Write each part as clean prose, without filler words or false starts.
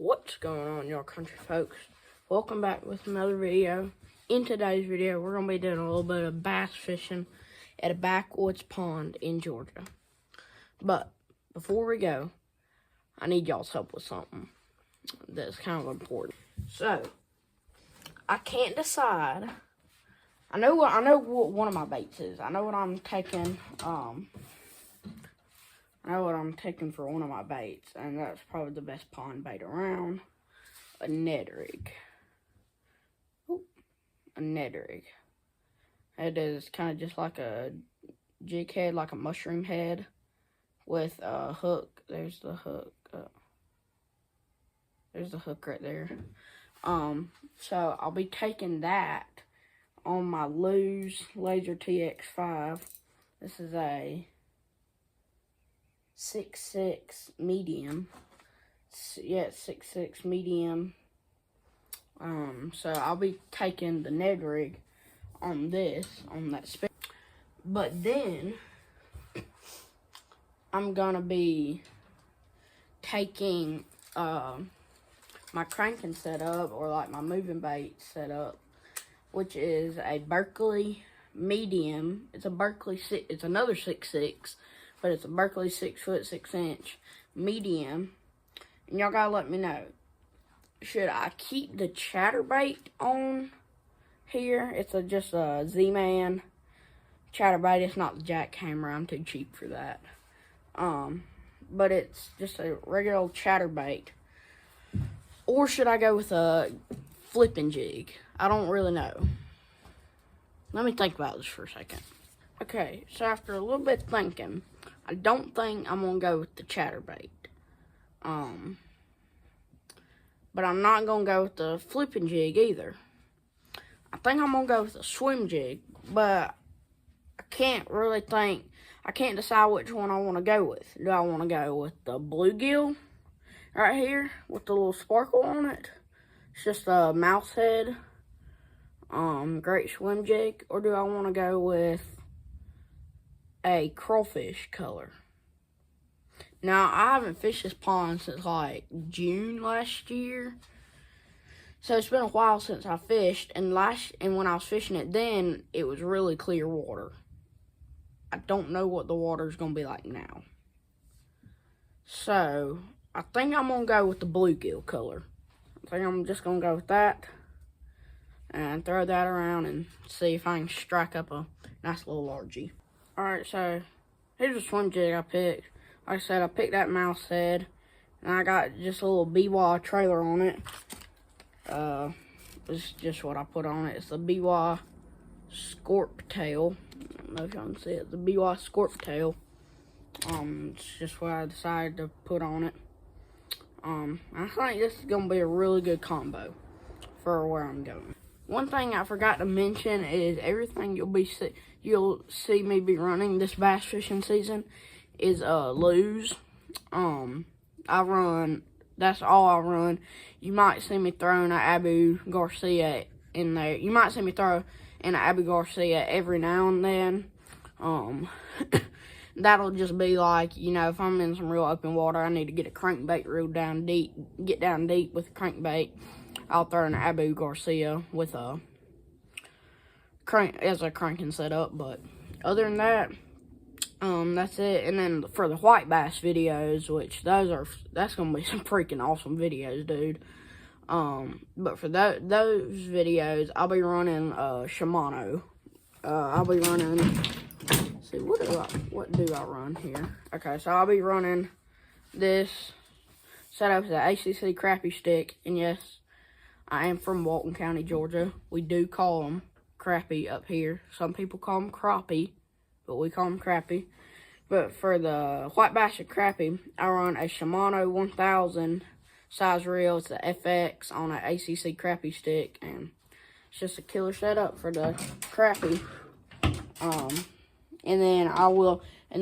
What's going on, y'all country folks? Welcome back with another video. In today's video, we're going to be doing a little bit of bass fishing at a backwoods pond in Georgia. But before we go, I need y'all's help with something that's kind of important. So, I can't decide. I know what one of my baits is. I know what I'm taking. I know what I'm taking for one of my baits, and that's probably the best pond bait around. A Ned rig. Ooh, a Ned rig. It is kind of just like a jig head, like a mushroom head, with a hook. There's the hook. There's the hook right there. So I'll be taking that on my Lose Laser TX5. This is a 6'6" medium. Yeah, 6'6" medium. So I'll be taking the Ned rig on that spin. But then I'm gonna be taking my cranking setup, or like my moving bait setup, which is a Berkeley medium. It's another 6'6", but it's a Berkeley 6'6" medium. And y'all gotta let me know, should I keep the chatterbait on here? It's just a Z-Man chatterbait. It's not the jackhammer. I'm too cheap for that. But it's just a regular old chatterbait. Or should I go with a flipping jig? I don't really know. Let me think about this for a second. Okay, so after a little bit of thinking, I don't think I'm gonna go with the chatterbait. But I'm not gonna go with the flipping jig either. I think I'm gonna go with a swim jig, but I can't decide which one I want to go with. Do I want to go with the bluegill right here with the little sparkle on it? It's just a mouse head, great swim jig, or do I want to go with a crawfish color? Now, I haven't fished this pond since like June last year, so it's been a while since I fished. And when I was fishing it then, it was really clear water. I don't know what the water's gonna be like now. So I think I'm gonna go with the bluegill color. I think I'm just gonna go with that and throw that around and see if I can strike up a nice little largie. Alright, so here's the swim jig I picked. Like I said, I picked that mouse head, and I got just a little BY trailer on it. It's just what I put on it. It's the BY Scorp Tail. I don't know if y'all can see it. The BY Scorp Tail. It's just what I decided to put on it. I think this is gonna be a really good combo for where I'm going. One thing I forgot to mention is everything you'll see me be running this bass fishing season is Lose. That's all I run. You might see me throwing an Abu Garcia in there. You might see me throw in an Abu Garcia every now and then. That'll just be like, if I'm in some real open water, I need to get a crankbait reeled down deep, get down deep with a crankbait, I'll throw an Abu Garcia with a cranking setup. But other than that, that's it. And then for the white bass videos, which that's gonna be some freaking awesome videos, dude. But for those videos, I'll be running Shimano. I'll be running. Let's see, what do I run here? Okay, so I'll be running this setup as an ACC crappie stick, and yes, I am from Walton County, Georgia. We do call them crappie up here. Some people call them crappie, but we call them crappie. But for the white bass and crappie, I run a Shimano 1000 size reel. It's the FX on an ACC crappie stick, and it's just a killer setup for the crappie. And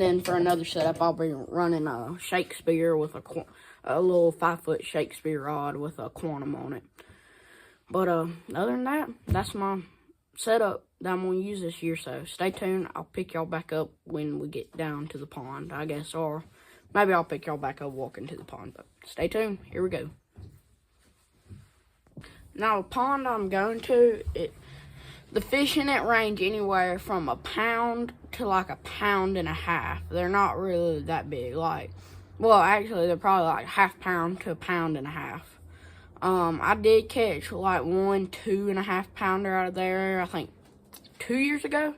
then for another setup, I'll be running a Shakespeare with a little 5-foot Shakespeare rod with a quantum on it. But other than that, that's my setup that I'm going to use this year. So stay tuned. I'll pick y'all back up when we get down to the pond, I guess. Or maybe I'll pick y'all back up walking to the pond. But stay tuned. Here we go. Now, the pond I'm going to, the fish in it range anywhere from a pound to like a pound and a half. They're not really that big. Well, actually, they're probably like half pound to a pound and a half. I did catch like 1 2.5 pounder out of there, I think 2 years ago.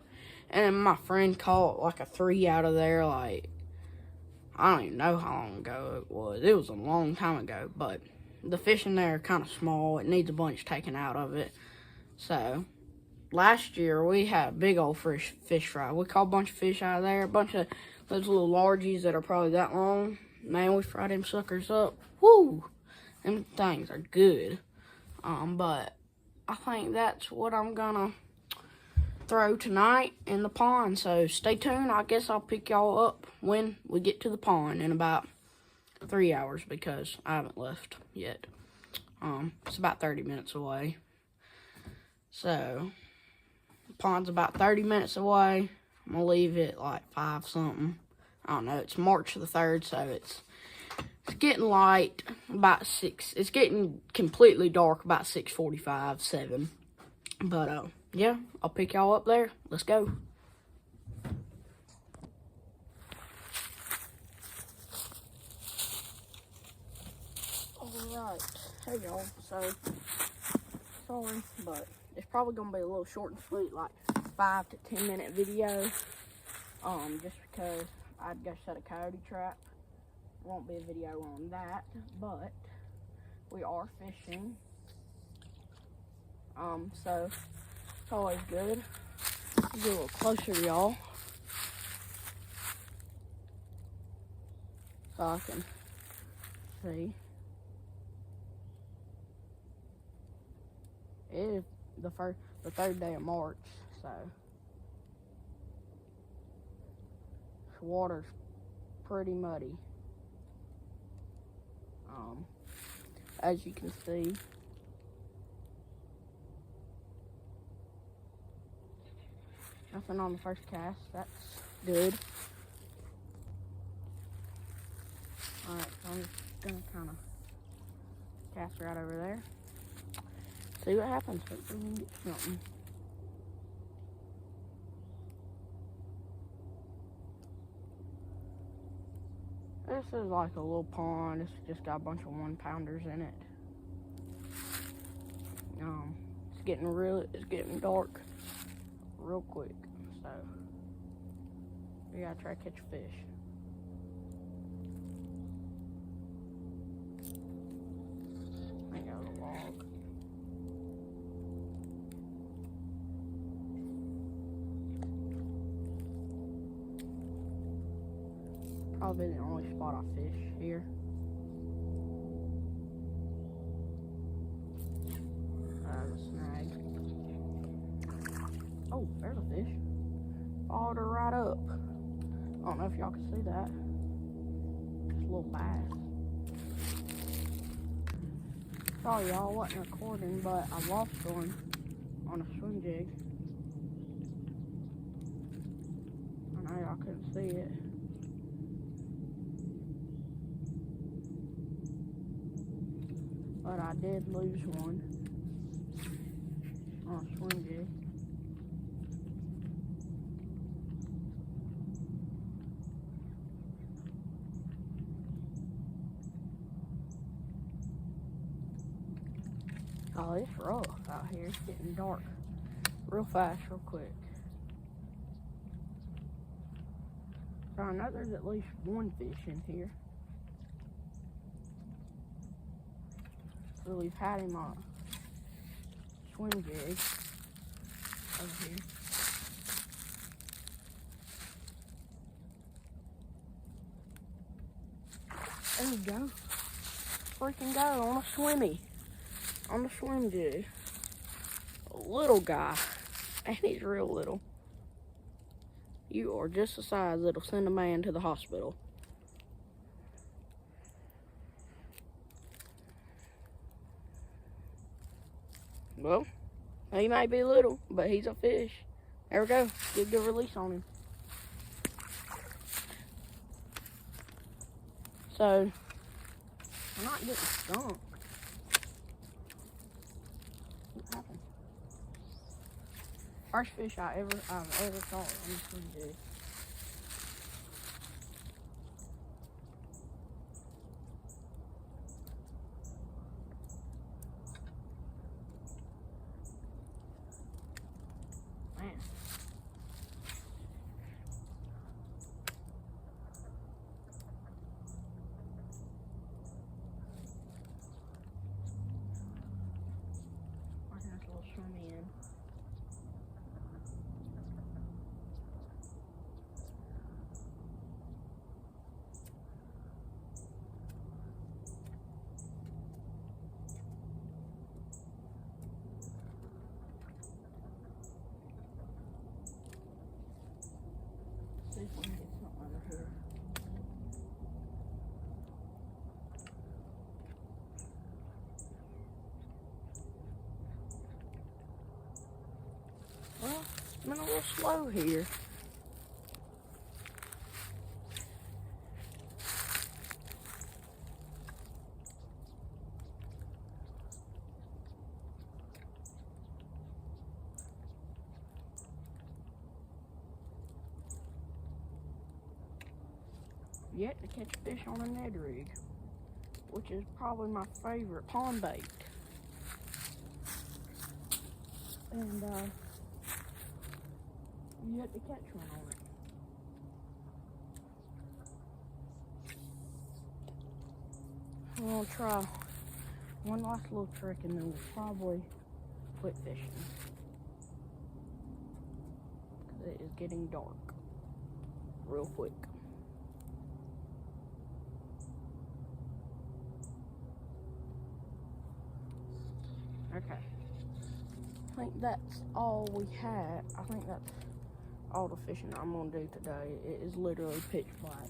And my friend caught like a 3 out of there, like, I don't even know how long ago it was. It was a long time ago, but the fish in there are kind of small. It needs a bunch taken out of it. So, last year we had a big old fish fry. We caught a bunch of fish out of there, a bunch of those little largies that are probably that long. Man, we fried them suckers up. Woo! Them things are good. But I think that's what I'm gonna throw tonight in the pond. So stay tuned. I guess I'll pick y'all up when we get to the pond in about 3 hours because I haven't left yet. It's about 30 minutes away. So the pond's about 30 minutes away. I'm gonna leave it like 5 something. I don't know. It's March the 3rd, so it's getting light about 6. It's getting completely dark about 6:45, 7. But yeah, I'll pick y'all up there. Let's go. Alright. Hey y'all. So, sorry, but it's probably gonna be a little short and sweet, like 5 to 10 minute video. Just because I'd go set a coyote trap. Won't be a video on that, but we are fishing. So it's always good. I'll get a little closer to y'all so I can see. It is the 3rd day of March, so the water's pretty muddy. As you can see, nothing on the first cast. That's good. Alright, so I'm just gonna kind of cast right over there. See what happens. Hopefully we can get something. This is like a little pond. It's just got a bunch of 1-pounders in it. It's getting dark real quick, so we gotta try to catch a fish. I got a log. Probably the only spot I fish here. There's a snag. Oh, there's a fish. Followed her right up. I don't know if y'all can see that. Just a little bass. Sorry y'all, wasn't recording, but I lost one on a swim jig. I know y'all couldn't see it. But I did lose one on a swim jig. Oh, it's rough out here. It's getting dark real fast, real quick. So I know there's at least one fish in here. So we've had him on a swim jig over here. There we go. Freaking go on a swimmy. On the swim jig. A little guy. And he's real little. You are just the size that'll send a man to the hospital. Well, he might be little, but he's a fish. There we go. Get a good release on him. So, I'm not getting skunked. First fish I've ever caught. I'm pretty good. Man. Watching this little swim in. See if we can get something over here. Well, it's been a little slow here. Yet to catch fish on a Ned rig, which is probably my favorite pond bait. And yet to catch one on it. I'm gonna try one last little trick and then we'll probably quit fishing. Because it is getting dark real quick. Okay. I think that's all we had. I think that's all the fishing I'm gonna do today. It is literally pitch black.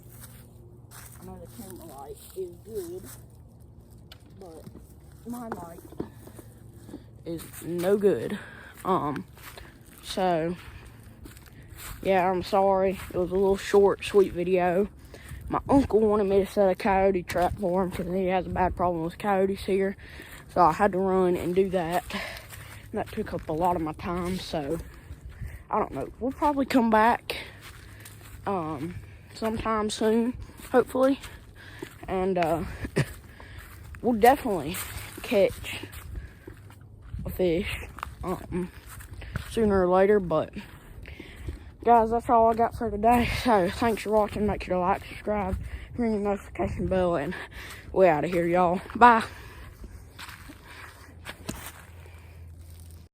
I know the camera light is good, but my light is no good. So yeah, I'm sorry. It was a little short, sweet video. My uncle wanted me to set a coyote trap for him because he has a bad problem with coyotes here. So I had to run and do that. And that took up a lot of my time, so I don't know. We'll probably come back sometime soon, hopefully. And we'll definitely catch a fish sooner or later. But guys, that's all I got for today. So thanks for watching. Make sure to like, subscribe, ring the notification bell, and we're out of here, y'all. Bye.